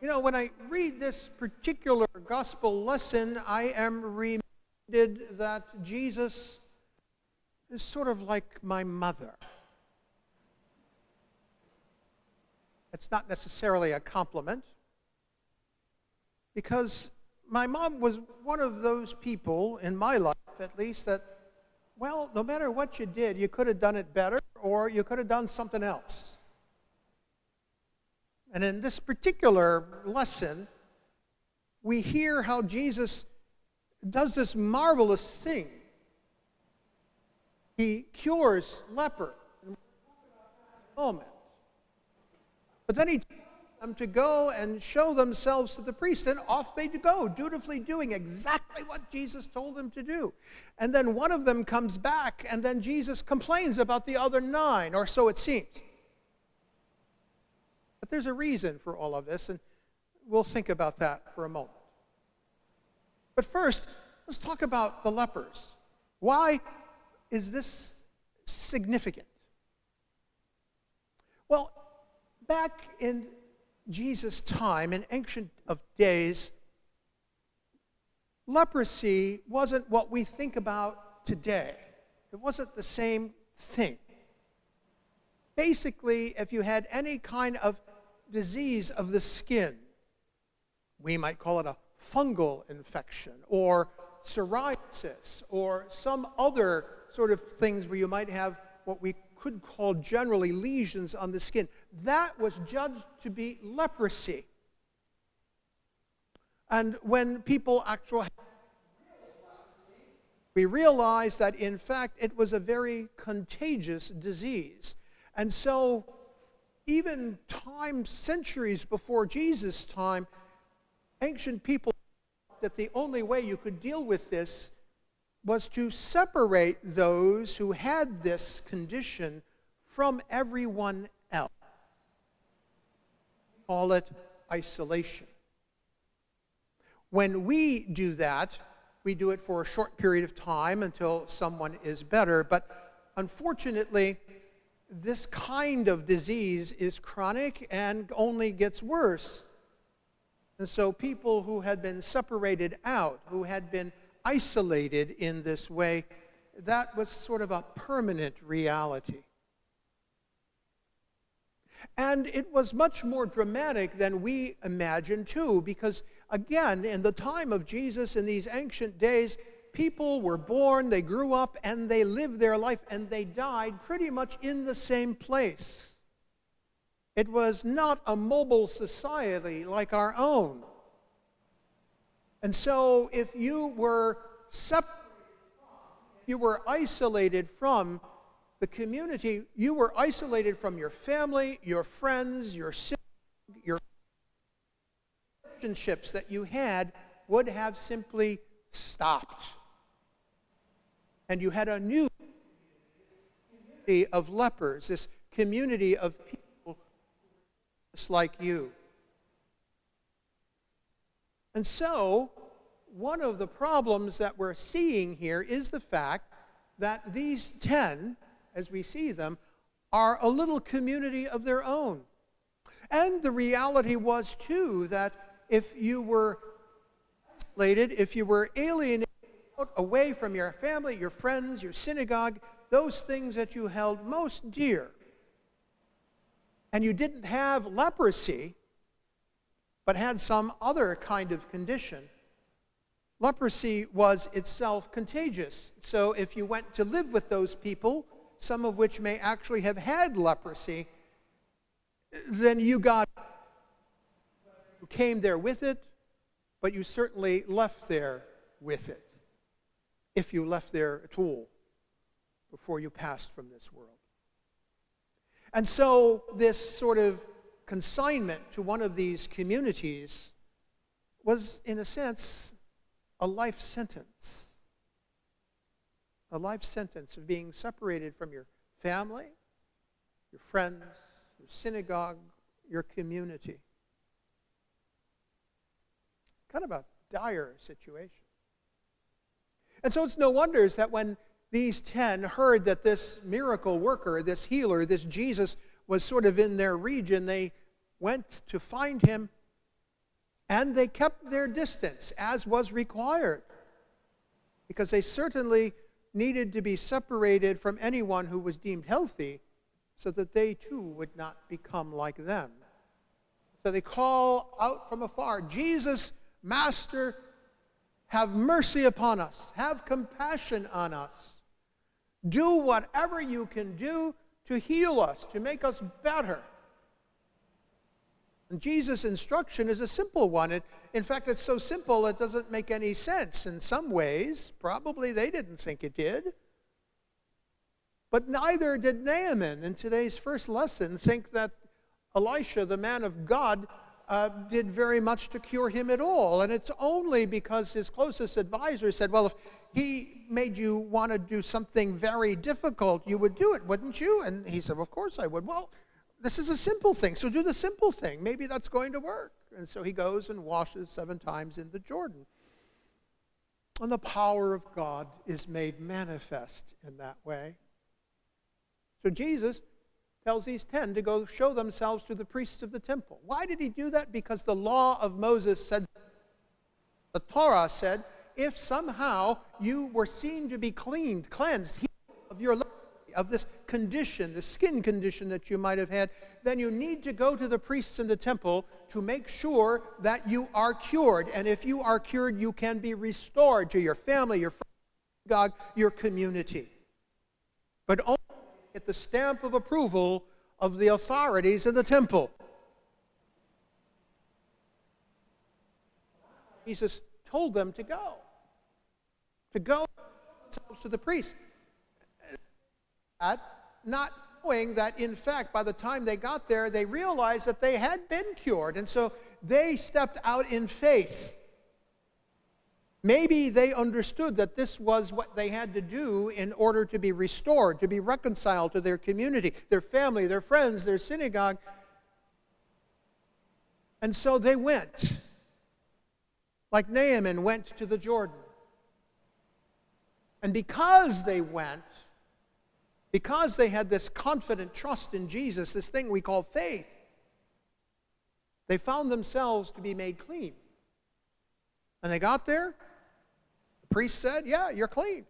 You know, when I read this particular gospel lesson, I am reminded that Jesus is sort of like my mother. It's not necessarily a compliment, because my mom was one of those people, in my life at least, that, well, no matter what you did, you could have done it better or you could have done something else. And in this particular lesson, we hear how Jesus does this marvelous thing. He cures lepers in a moment. But then he tells them to go and show themselves to the priest. Then off they go, dutifully doing exactly what Jesus told them to do. And then one of them comes back, and then Jesus complains about the other 9, or so it seems. But there's a reason for all of this, and we'll think about that for a moment. But first, let's talk about the lepers. Why is this significant? Well, back in Jesus' time, in ancient of days, leprosy wasn't what we think about today. It wasn't the same thing. Basically, if you had any kind of disease of the skin, we might call it a fungal infection, or psoriasis, or some other sort of things where you might have what we could call generally lesions on the skin. That was judged to be leprosy. And when people actually we realized that in fact it was a very contagious disease. And so even centuries before Jesus' time, ancient people thought that the only way you could deal with this was to separate those who had this condition from everyone else. Call it isolation. When we do that, we do it for a short period of time until someone is better. But unfortunately, this kind of disease is chronic and only gets worse. And so people who had been separated out, who had been isolated in this way, that was sort of a permanent reality. And it was much more dramatic than we imagine too, because again, in the time of Jesus, in these ancient days, people were born, they grew up, and they lived their life, and they died pretty much in the same place. It was not a mobile society like our own. And so if you were separated from, you were isolated from the community, you were isolated from your family, your friends, your relationships that you had would have simply stopped. And you had a new community of lepers, this community of people just like you. And so, one of the problems that we're seeing here is the fact that these 10, as we see them, are a little community of their own. And the reality was, too, that if you were isolated, if you were alienated, away from your family, your friends, your synagogue, those things that you held most dear, and you didn't have leprosy, but had some other kind of condition, leprosy was itself contagious. So if you went to live with those people, some of which may actually have had leprosy, then you came there with it, but you certainly left there with it, if you left there at all before you passed from this world. And so this sort of consignment to one of these communities was, in a sense, a life sentence. A life sentence of being separated from your family, your friends, your synagogue, your community. Kind of a dire situation. And so it's no wonder that when these 10 heard that this miracle worker, this healer, this Jesus was sort of in their region, they went to find him And they kept their distance, as was required, because they certainly needed to be separated from anyone who was deemed healthy, so that they too would not become like them. So they call out from afar, "Jesus, Master, have mercy upon us. Have compassion on us. Do whatever you can do to heal us, to make us better." And Jesus' instruction is a simple one. In fact, it's so simple it doesn't make any sense. In some ways, probably they didn't think it did. But neither did Naaman in today's first lesson think that Elisha, the man of God, did very much to cure him at all. And it's only because his closest advisor said, "Well, if he made you want to do something very difficult, you would do it, wouldn't you?" And he said, "Of course I would." "Well, this is a simple thing, so do the simple thing. Maybe that's going to work." And so he goes and washes 7 times in the Jordan. And the power of God is made manifest in that way. So Jesus tells these 10 to go show themselves to the priests of the temple. Why did he do that? Because the law of Moses said, the Torah said, if somehow you were seen to be cleansed, healed of your leprosy, of this condition, the skin condition that you might have had, then you need to go to the priests in the temple to make sure that you are cured. And if you are cured, you can be restored to your family, your friends, God, your community. But only at the stamp of approval of the authorities in the temple. Jesus told them to go to the priests. Not knowing that, in fact, by the time they got there, they realized that they had been cured. And so they stepped out in faith. Maybe they understood that this was what they had to do in order to be restored, to be reconciled to their community, their family, their friends, their synagogue. And so they went, like Naaman went to the Jordan. And because they went, because they had this confident trust in Jesus, this thing we call faith, they found themselves to be made clean. And they got there. The priest said, "Yeah, you're clean.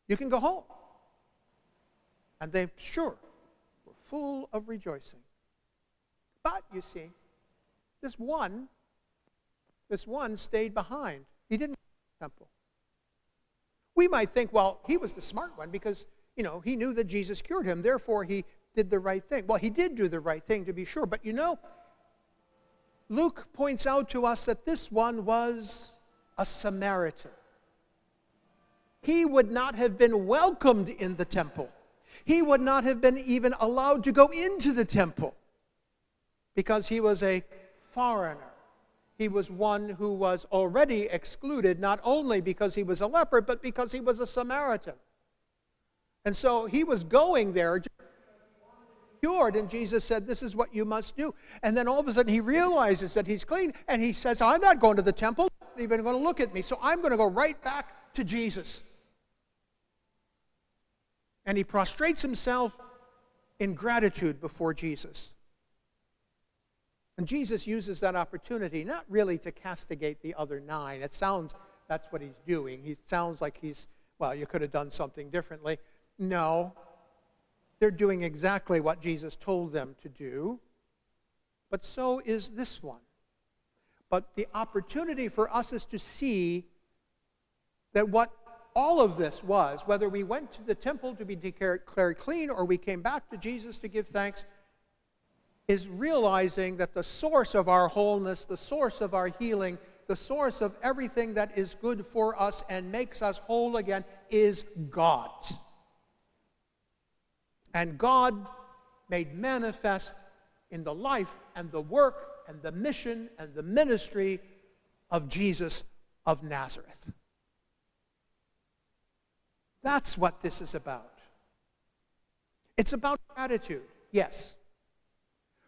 You can go home." And they, sure, were full of rejoicing. But, you see, this one stayed behind. He didn't go to the temple. We might think, well, he was the smart one because, he knew that Jesus cured him. Therefore, he did the right thing. Well, he did do the right thing, to be sure. But, Luke points out to us that this one was a Samaritan. He would not have been welcomed in the temple. He would not have been even allowed to go into the temple because he was a foreigner. He was one who was already excluded, not only because he was a leper, but because he was a Samaritan. And so he was going there cured, and Jesus said, "This is what you must do." And then all of a sudden he realizes that he's clean, and he says, "I'm not going to the temple. They're not even going to look at me, so I'm going to go right back to Jesus." And he prostrates himself in gratitude before Jesus. And Jesus uses that opportunity not really to castigate the other 9. It sounds that's what he's doing. He sounds like you could have done something differently. No. They're doing exactly what Jesus told them to do. But so is this one. But the opportunity for us is to see that what all of this was, whether we went to the temple to be declared clean or we came back to Jesus to give thanks, is realizing that the source of our wholeness, the source of our healing, the source of everything that is good for us and makes us whole again is God. And God made manifest in the life and the work and the mission and the ministry of Jesus of Nazareth. That's what this is about. It's about gratitude, yes.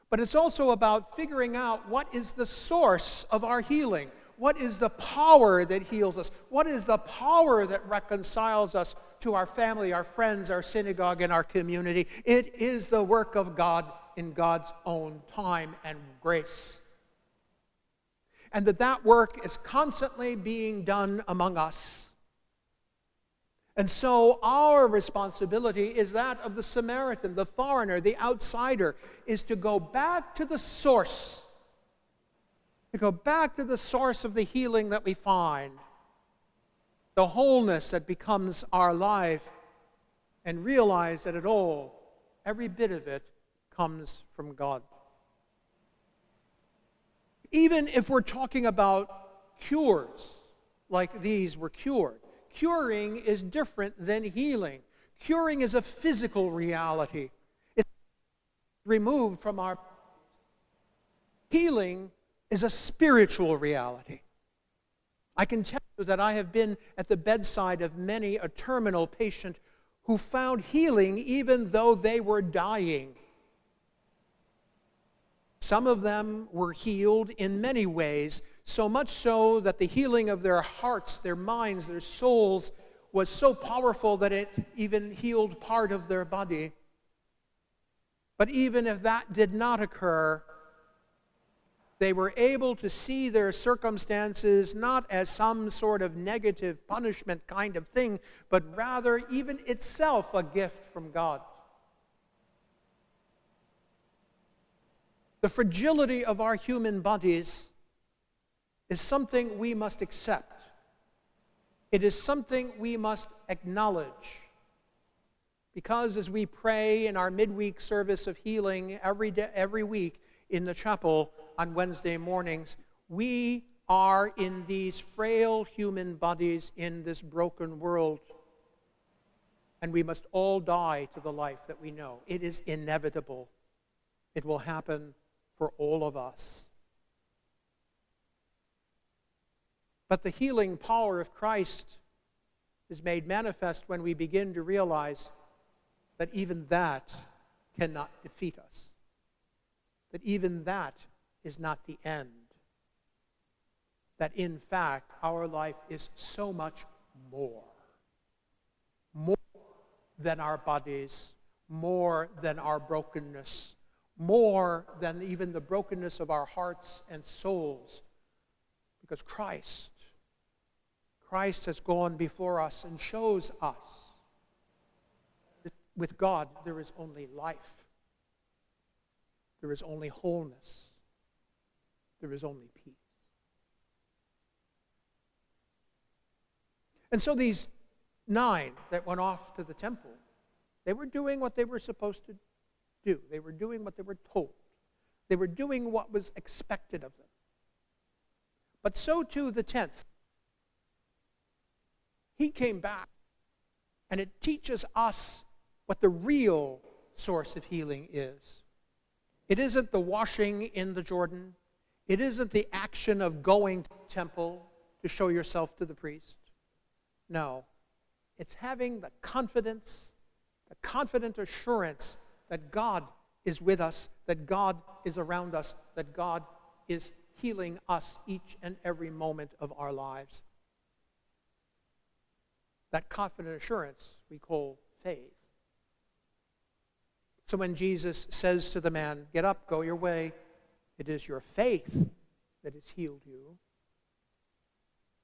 But it's also about figuring out what is the source of our healing. What is the power that heals us? What is the power that reconciles us to our family, our friends, our synagogue, and our community? It is the work of God in God's own time and grace. and that work is constantly being done among us. And so our responsibility is that of the Samaritan, the foreigner, the outsider, is to go back to the source. To go back to the source of the healing that we find, the wholeness that becomes our life, and realize that every bit of it, comes from God. Even if we're talking about cures, like these were cured, curing is different than healing. Curing is a physical reality. It's removed from our... Healing is a spiritual reality. I can tell you that I have been at the bedside of many a terminal patient who found healing even though they were dying. Some of them were healed in many ways, so much so that the healing of their hearts, their minds, their souls was so powerful that it even healed part of their body. But even if that did not occur, they were able to see their circumstances not as some sort of negative punishment kind of thing, but rather even itself a gift from God. The fragility of our human bodies is something we must accept. It is something we must acknowledge. Because as we pray in our midweek service of healing every week in the chapel on Wednesday mornings, we are in these frail human bodies in this broken world. And we must all die to the life that we know. It is inevitable. It will happen for all of us. But the healing power of Christ is made manifest when we begin to realize that even that cannot defeat us. That even that is not the end. That in fact, our life is so much more. More than our bodies, more than our brokenness, more than even the brokenness of our hearts and souls. Because Christ has gone before us and shows us that with God there is only life. There is only wholeness. There is only peace. And so these 9 that went off to the temple, they were doing what they were supposed to do. They were doing what they were told. They were doing what was expected of them. But so too the 10th. He came back, and it teaches us what the real source of healing is. It isn't the washing in the Jordan. It isn't the action of going to the temple to show yourself to the priest. No, it's having the confident assurance that God is with us, that God is around us, that God is healing us each and every moment of our lives. That confident assurance we call faith. So when Jesus says to the man, "Get up, go your way," it is your faith that has healed you.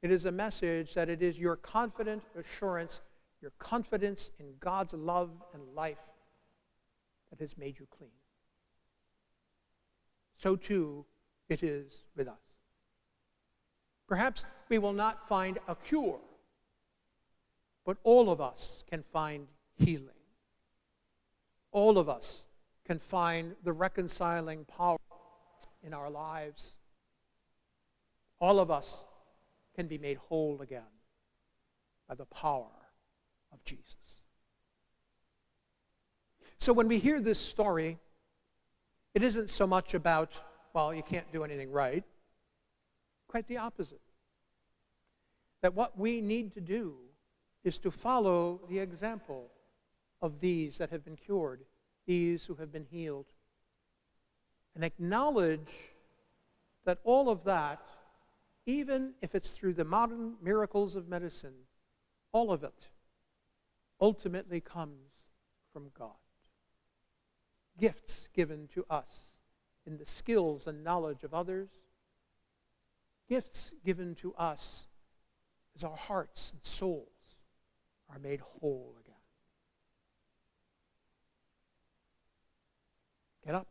It is a message that it is your confident assurance, your confidence in God's love and life that has made you clean. So too it is with us. Perhaps we will not find a cure, but all of us can find healing. All of us can find the reconciling power in our lives. All of us can be made whole again by the power of Jesus. So when we hear this story, it isn't so much about, well, you can't do anything right. Quite the opposite. That what we need to do is to follow the example of these that have been cured, these who have been healed, and acknowledge that all of that, even if it's through the modern miracles of medicine, all of it ultimately comes from God. Gifts given to us in the skills and knowledge of others, gifts given to us as our hearts and souls are made whole again. Get up.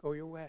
Go your way.